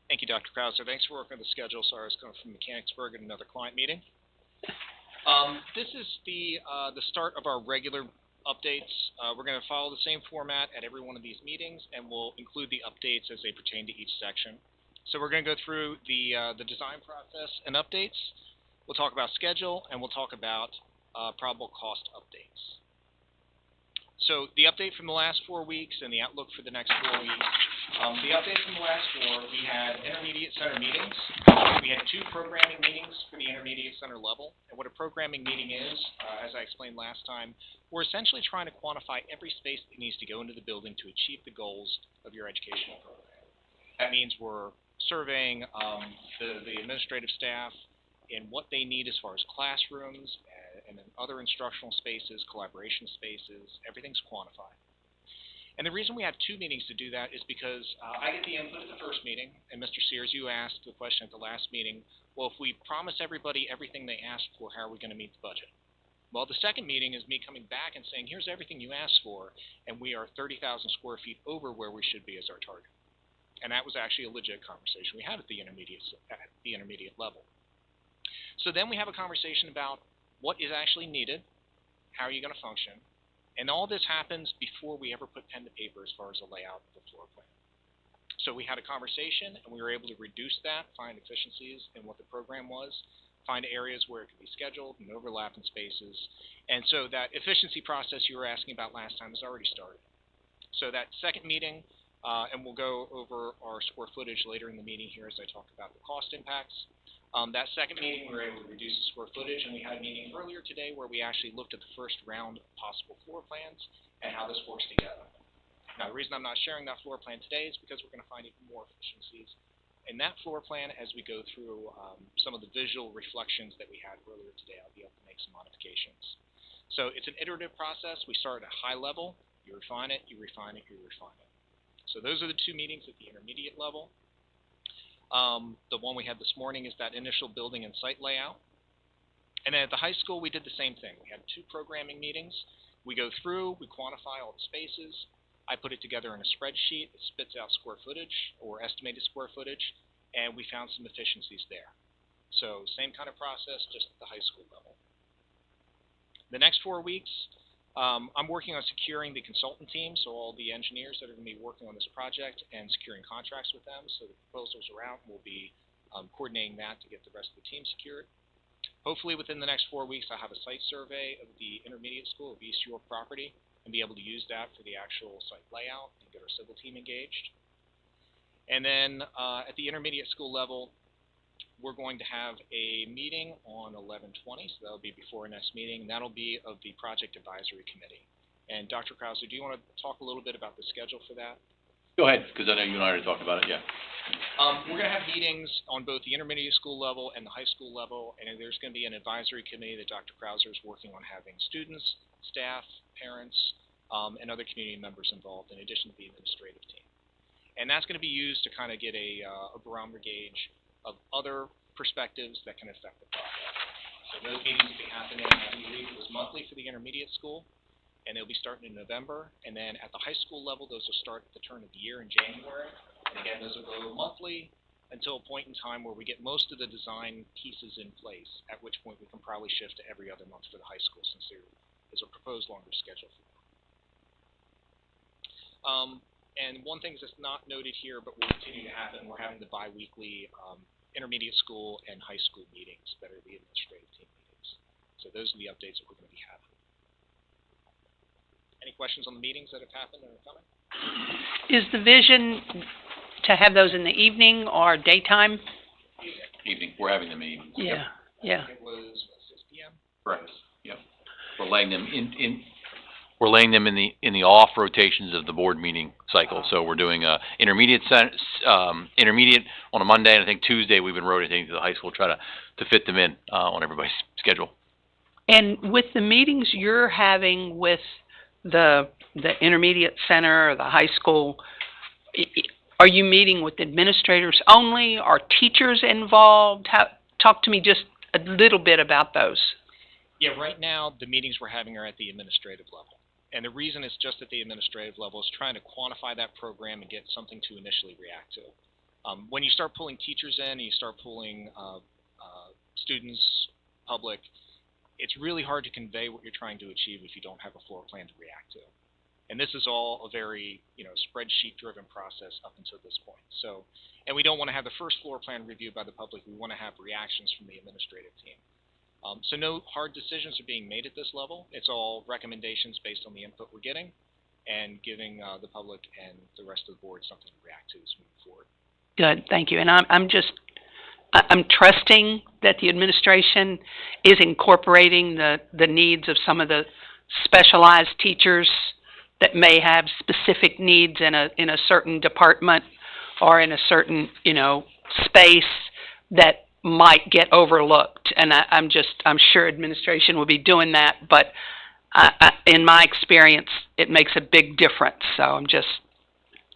Thank you, Dr. Krauser. Thanks for working on the schedule. Sorry, I was coming from Mechanicsburg at another client meeting. This is the start of our regular updates. We're going to follow the same format at every one of these meetings, and we'll include the updates as they pertain to each section. So we're going to go through the design process and updates. We'll talk about schedule, and we'll talk about probable cost updates. So the update from the last 4 weeks and the outlook for the next 4 weeks. The update from the last 4, we had intermediate center meetings. We had 2 programming meetings for the intermediate center level. And what a programming meeting is, as I explained last time, we're essentially trying to quantify every space that needs to go into the building to achieve the goals of your educational program. That means we're surveying the administrative staff in what they need as far as classrooms and then other instructional spaces, collaboration spaces, everything's quantified. And the reason we have 2 meetings to do that is because I get the input at the first meeting, and Mr. Sears, you asked the question at the last meeting, well, if we promise everybody everything they asked for, how are we going to meet the budget? Well, the second meeting is me coming back and saying, here's everything you asked for, and we are 30,000 square feet over where we should be as our target. And that was actually a legit conversation we had at the intermediate level. So then we have a conversation about what is actually needed, how are you going to function, and all this happens before we ever put pen to paper as far as the layout of the floor plan. So we had a conversation, and we were able to reduce that, find efficiencies in what the program was, find areas where it could be scheduled and overlap in spaces. And so that efficiency process you were asking about last time has already started. So that second meeting, and we'll go over our square footage later in the meeting here as I talk about the cost impacts. That second meeting, we were able to reduce the square footage, and we had a meeting earlier today where we actually looked at the first round of possible floor plans and how this works together. Now, the reason I'm not sharing that floor plan today is because we're going to find even more efficiencies in that floor plan as we go through some of the visual reflections that we had earlier today. I'll be able to make some modifications. So it's an iterative process. We start at a high level, you refine it, you refine it, you refine it. So those are the 2 meetings at the intermediate level. The one we had this morning is that initial building and site layout. And then at the high school, we did the same thing. We had 2 programming meetings. We go through, we quantify all the spaces. I put it together in a spreadsheet that spits out square footage or estimated square footage, and we found some efficiencies there. So same kind of process, just at the high school level. The next 4 weeks, I'm working on securing the consultant team, so all the engineers that are going to be working on this project and securing contracts with them. So the proposals are out, and we'll be coordinating that to get the rest of the team secured. Hopefully within the next 4 weeks, I'll have a site survey of the intermediate school of East York property and be able to use that for the actual site layout and get our civil team engaged. And then at the intermediate school level, we're going to have a meeting on 11/20, so that'll be before our next meeting, and that'll be of the Project Advisory Committee. And Dr. Krauser, do you want to talk a little bit about the schedule for that? Go ahead, because I know you and I already talked about it, yeah. We're going to have meetings on both the intermediate school level and the high school level, and there's going to be an advisory committee that Dr. Krauser is working on having students, staff, parents, and other community members involved, in addition to the administrative team. And that's going to be used to kind of get a barometer gauge of other perspectives that can affect the process. So those meetings will be happening, I believe it was monthly for the intermediate school, and they'll be starting in November. And then at the high school level, those will start at the turn of the year in January. And again, those will go monthly until a point in time where we get most of the design pieces in place, at which point we can probably shift to every other month for the high school, since there is a proposed longer schedule for them. And one thing that's not noted here, but will continue to happen, we're having the bi-weekly intermediate school and high school meetings that are the administrative team meetings. So those are the updates that we're going to be having. Any questions on the meetings that have happened and are coming? Is the vision to have those in the evening or daytime? Evening, we're having the meetings. Yeah, yep. Yeah. It was 6 p.m.? Correct, yep. We're laying them we're laying them in the off rotations of the board meeting cycle. So we're doing intermediate on a Monday, and I think Tuesday we've been rotating to the high school, try to fit them in on everybody's schedule. And with the meetings you're having with the intermediate center or the high school, are you meeting with administrators only? Are teachers involved? Talk to me just a little bit about those. Yeah, right now the meetings we're having are at the administrative level. And the reason it's just at the administrative level is trying to quantify that program and get something to initially react to. When you start pulling teachers in and you start pulling students, public, it's really hard to convey what you're trying to achieve if you don't have a floor plan to react to. And this is all a very, spreadsheet-driven process up until this point. So, and we don't want to have the first floor plan reviewed by the public. We want to have reactions from the administrative team. So no hard decisions are being made at this level. It's all recommendations based on the input we're getting and giving the public and the rest of the board something to react to as we move forward. Good, thank you. And I'm trusting that the administration is incorporating the needs of some of the specialized teachers that may have specific needs in a certain department or in a certain, space that might get overlooked. And I'm sure administration will be doing that, but in my experience, it makes a big difference. So I'm just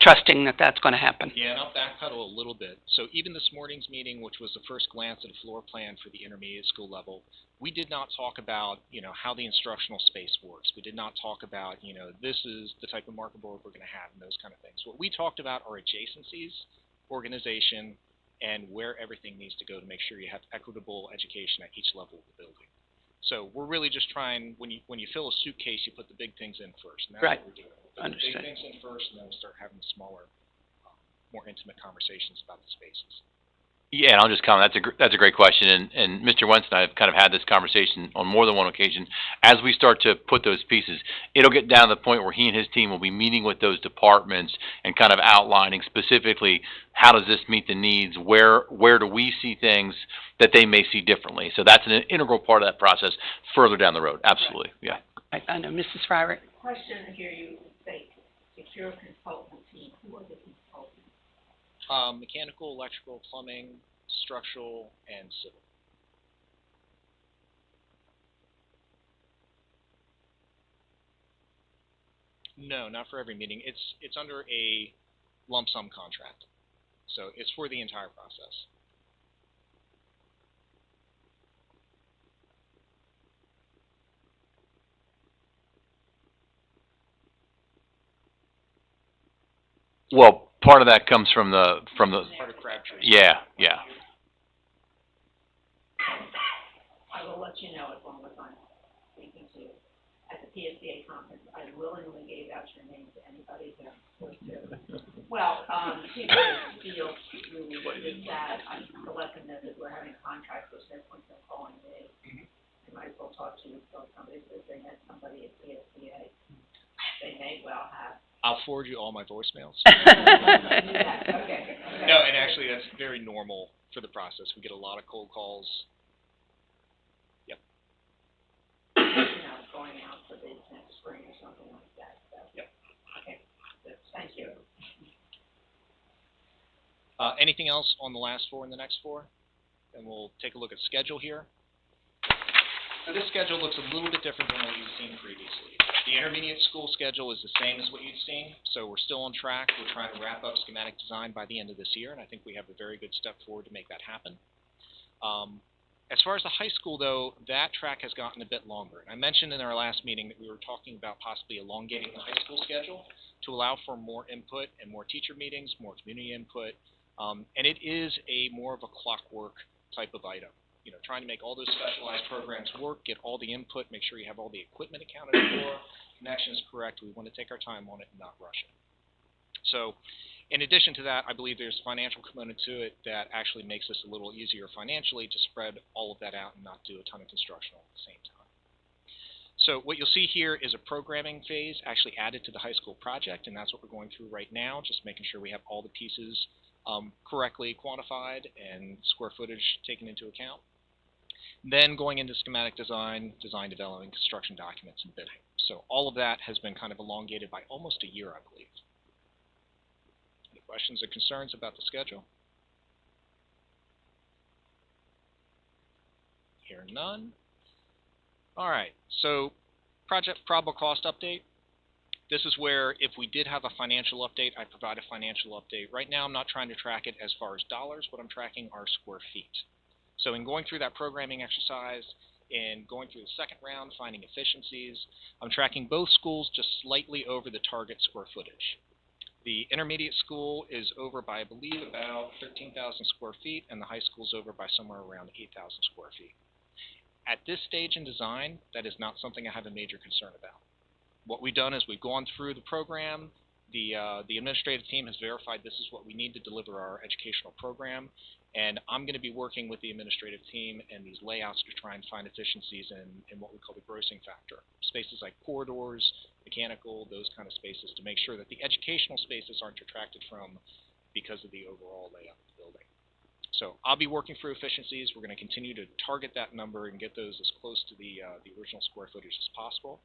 trusting that that's going to happen. Yeah, and I'll backpedal a little bit. So even this morning's meeting, which was the first glance at a floor plan for the intermediate school level, we did not talk about, how the instructional space works. We did not talk about, this is the type of marker board we're going to have and those kind of things. What we talked about are adjacencies, organization, and where everything needs to go to make sure you have equitable education at each level of the building. So we're really just trying, when you fill a suitcase, you put the big things in first, and that's right. what we're doing. We'll put the big things in first, and then we'll start having smaller, more intimate conversations about the spaces. Yeah, and I'll just comment. That's a great question, and Mr. Wentz and I have kind of had this conversation on more than one occasion. As we start to put those pieces, it'll get down to the point where he and his team will be meeting with those departments and kind of outlining specifically how does this meet the needs, where do we see things that they may see differently. So that's an integral part of that process further down the road. Absolutely, right. Yeah. I know, Mrs. Fryrick. Question to hear you say, secure consultant team. Who are the consultants? Mechanical, electrical, plumbing, structural, and civil. No, not for every meeting. It's under a lump sum contract. So it's for the entire process. Well, part of that comes from the part of Crabtree. Yeah. I will let you know as long as I'm speaking to at the PSBA conference. I willingly gave out your name to anybody that was to. Well, people feel really is that I to let them know that we're having contracts, there's no point in calling me. I might as well talk to you. So somebody says they had somebody at PSBA. They may well have. I'll forward you all my voicemails. Okay. No, and actually that's very normal for the process. We get a lot of cold calls. Yep. Going out for bids next spring or something like that. So. Yep. Okay. Thank you. Anything else on the last four and the next four? And we'll take a look at schedule here. So this schedule looks a little bit different than what you've seen previously. The intermediate school schedule is the same as what you've seen, so we're still on track. We're trying to wrap up schematic design by the end of this year, and I think we have a very good step forward to make that happen. As far as the high school, though, that track has gotten a bit longer. And I mentioned in our last meeting that we were talking about possibly elongating the high school schedule to allow for more input and more teacher meetings, more community input, and it is more of a clockwork type of item. Trying to make all those specialized programs work, get all the input, make sure you have all the equipment accounted for, connections correct. We want to take our time on it and not rush it. So, in addition to that, I believe there's a financial component to it that actually makes this a little easier financially to spread all of that out and not do a ton of construction all at the same time. So what you'll see here is a programming phase actually added to the high school project, and that's what we're going through right now, just making sure we have all the pieces correctly quantified and square footage taken into account. Then going into schematic design, design development, construction documents, and bidding. So all of that has been kind of elongated by almost a year, I believe. Any questions or concerns about the schedule? Hear none. All right, so project probable cost update. This is where if we did have a financial update, I provide a financial update. Right now I'm not trying to track it as far as dollars. What I'm tracking are square feet. So in going through that programming exercise and going through the second round, finding efficiencies, I'm tracking both schools just slightly over the target square footage. The intermediate school is over by, I believe, about 13,000 square feet, and the high school is over by somewhere around 8,000 square feet. At this stage in design, that is not something I have a major concern about. What we've done is we've gone through the program. The administrative team has verified this is what we need to deliver our educational program, and I'm going to be working with the administrative team and these layouts to try and find efficiencies in what we call the grossing factor. Spaces like corridors, mechanical, those kind of spaces, to make sure that the educational spaces aren't detracted from because of the overall layout of the building. So I'll be working through efficiencies. We're going to continue to target that number and get those as close to the original square footage as possible.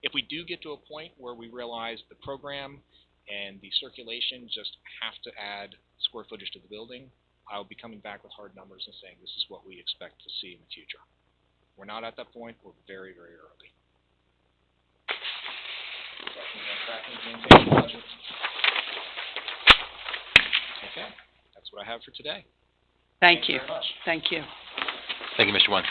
If we do get to a point where we realize the program and the circulation just have to add square footage to the building, I'll be coming back with hard numbers and saying this is what we expect to see in the future. We're not at that point. We're very, very early. Okay, that's what I have for today. Thank you. Very much. Thank you. Thank you, Mr. Wentz.